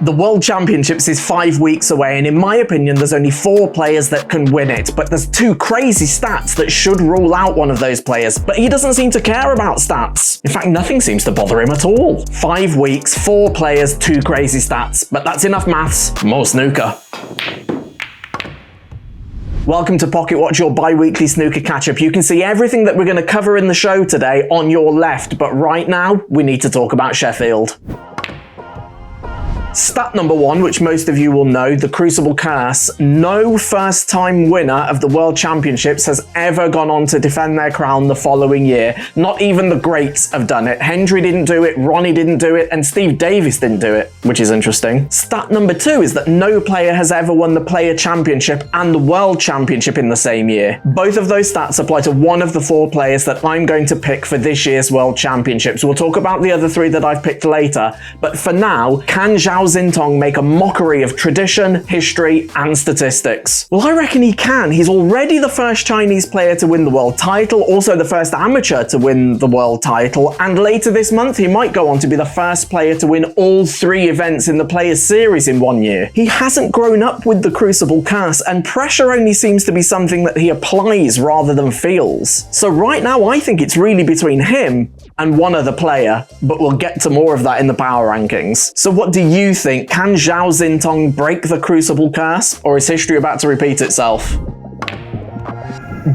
The World Championships is 5 weeks away, and in my opinion, there's only 4 players that can win it, but there's 2 crazy stats that should rule out one of those players, but he doesn't seem to care about stats. In fact, nothing seems to bother him at all. 5 weeks, 4 players, 2 crazy stats, but that's enough maths, more snooker. Welcome to Pocket Watch, your bi-weekly snooker catch-up. You can see everything that we're going to cover in the show today on your left, but right now, we need to talk about Sheffield. Stat number 1, which most of you will know, the Crucible Curse. No first-time winner of the World Championships has ever gone on to defend their crown the following year. Not even the greats have done it. Hendry didn't do it, Ronnie didn't do it, and Steve Davis didn't do it, which is interesting. Stat number 2 is that no player has ever won the Player Championship and the World Championship in the same year. Both of those stats apply to one of the 4 players that I'm going to pick for this year's World Championships. We'll talk about the other 3 that I've picked later, but for now, can Zhao Xintong make a mockery of tradition, history, and statistics? Well, I reckon he can. He's already the first Chinese player to win the world title, also the first amateur to win the world title, and later this month he might go on to be the first player to win all 3 events in the Players Series in 1 year. He hasn't grown up with the Crucible Curse, and pressure only seems to be something that he applies rather than feels. So right now I think it's really between him and one other player, but we'll get to more of that in the power rankings. So what do you think? Can Zhao Xintong break the Crucible Curse, or is history about to repeat itself?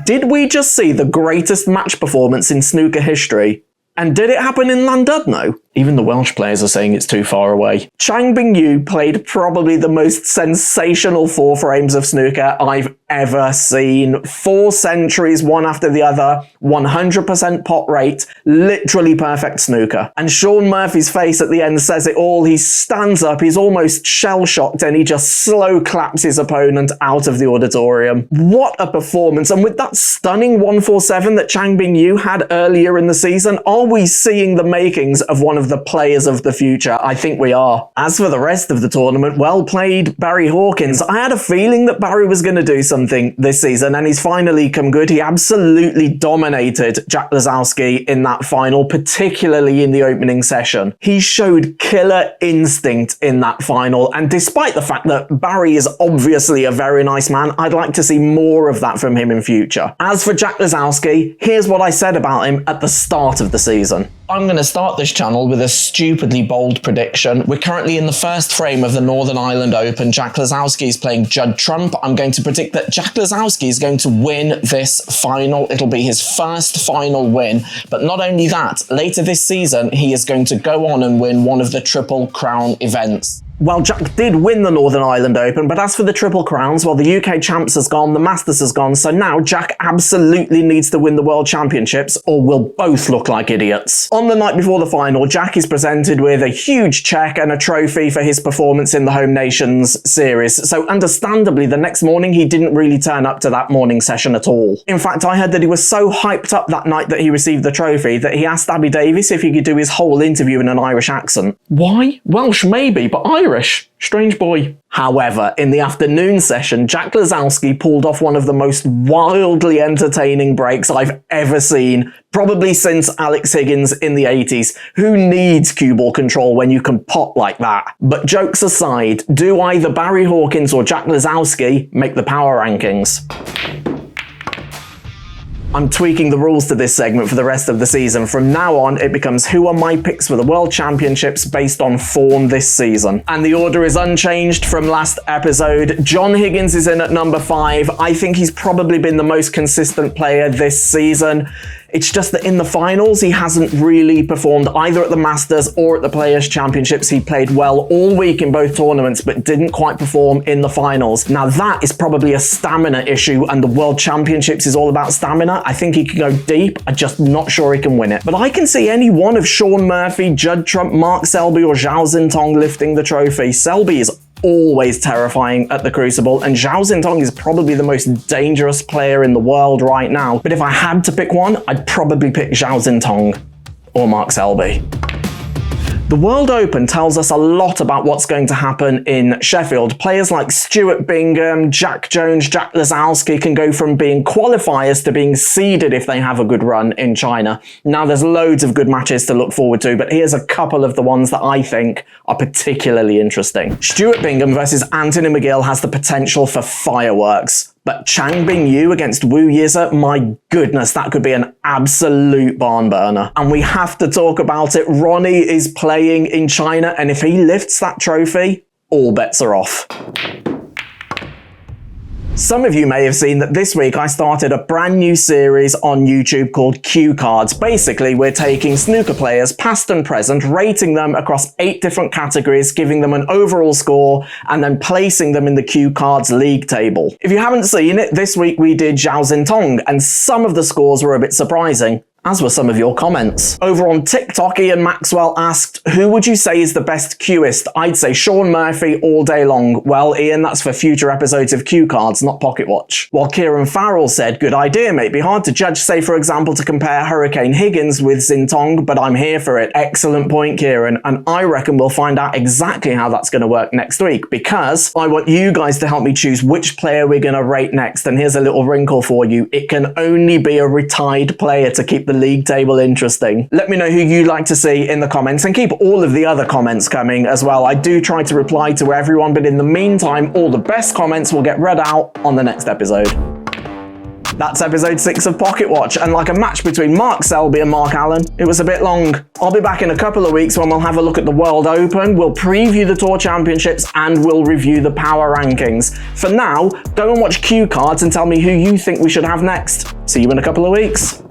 Did we just see the greatest match performance in snooker history? And did it happen in Llandudno? Even the Welsh players are saying it's too far away. Chang Bingyu played probably the most sensational 4 frames of snooker I've ever seen. 4 centuries, one after the other, 100% pot rate, literally perfect snooker. And Shaun Murphy's face at the end says it all. He stands up, he's almost shell-shocked, and he just slow claps his opponent out of the auditorium. What a performance. And with that stunning 147 that Chang Bingyu had earlier in the season, are we seeing the makings of one of the players of the future? I think we are. As for the rest of the tournament, well played, Barry Hawkins. I had a feeling that Barry was going to do something this season, and he's finally come good. He absolutely dominated Jack Lisowski in that final, particularly in the opening session. He showed killer instinct in that final, and despite the fact that Barry is obviously a very nice man, I'd like to see more of that from him in future. As for Jack Lisowski, here's what I said about him at the start of the season. I'm going to start this channel with a stupidly bold prediction. We're currently in the first frame of the Northern Ireland Open. Jack Lisowski is playing Judd Trump. I'm going to predict that Jack Lisowski is going to win this final. It'll be his first final win. But not only that, later this season, he is going to go on and win one of the Triple Crown events. Well, Jack did win the Northern Ireland Open, but as for the Triple Crowns, well, the UK Champs has gone, the Masters has gone, so now Jack absolutely needs to win the World Championships, or we'll both look like idiots. On the night before the final, Jack is presented with a huge cheque and a trophy for his performance in the Home Nations series, so understandably, the next morning he didn't really turn up to that morning session at all. In fact, I heard that he was so hyped up that night that he received the trophy that he asked Abby Davies if he could do his whole interview in an Irish accent. Why? Welsh maybe, but Irish? Strange boy. However, in the afternoon session, Jack Lisowski pulled off one of the most wildly entertaining breaks I've ever seen, probably since Alex Higgins in the 80s. Who needs cue ball control when you can pot like that? But jokes aside, do either Barry Hawkins or Jack Lisowski make the power rankings? I'm tweaking the rules to this segment for the rest of the season. From now on, it becomes who are my picks for the World Championships based on form this season. And the order is unchanged from last episode. John Higgins is in at number 5. I think he's probably been the most consistent player this season. It's just that in the finals, he hasn't really performed either at the Masters or at the Players' Championships. He played well all week in both tournaments, but didn't quite perform in the finals. Now that is probably a stamina issue, and the World Championships is all about stamina. I think he can go deep. I'm just not sure he can win it. But I can see any one of Shaun Murphy, Judd Trump, Mark Selby, or Zhao Xintong lifting the trophy. Selby is always terrifying at the Crucible, and Zhao Xintong is probably the most dangerous player in the world right now. But if I had to pick one, I'd probably pick Zhao Xintong or Mark Selby. The World Open tells us a lot about what's going to happen in Sheffield. Players like Stuart Bingham, Jack Jones, Jack Lisowski can go from being qualifiers to being seeded if they have a good run in China. Now, there's loads of good matches to look forward to, but here's a couple of the ones that I think are particularly interesting. Stuart Bingham versus Anthony McGill has the potential for fireworks. But Chang Bingyu against Wu Yize, my goodness, that could be an absolute barn burner. And we have to talk about it. Ronnie is playing in China, and if he lifts that trophy, all bets are off. Some of you may have seen that this week I started a brand new series on YouTube called Cue Cards. Basically, we're taking snooker players, past and present, rating them across 8 different categories, giving them an overall score, and then placing them in the Cue Cards league table. If you haven't seen it, this week we did Zhao Xintong, and some of the scores were a bit surprising, as were some of your comments. Over on TikTok, Ian Maxwell asked, who would you say is the best cueist? I'd say Sean Murphy all day long. Well, Ian, that's for future episodes of Cue Cards, not Pocket Watch. While Kieran Farrell said, good idea, mate. Be hard to judge, say for example, to compare Hurricane Higgins with Xintong, but I'm here for it. Excellent point, Kieran. And I reckon we'll find out exactly how that's going to work next week, because I want you guys to help me choose which player we're going to rate next. And here's a little wrinkle for you. It can only be a retired player to keep the league table interesting. Let me know who you'd like to see in the comments, and keep all of the other comments coming as well. I do try to reply to everyone, but in the meantime, all the best comments will get read out on the next episode. That's episode 6 of Pocket Watch, and like a match between Mark Selby and Mark Allen, it was a bit long. I'll be back in a couple of weeks when we'll have a look at the World Open, we'll preview the Tour Championships, and we'll review the power rankings. For now, go and watch Cue Cards and tell me who you think we should have next. See you in a couple of weeks.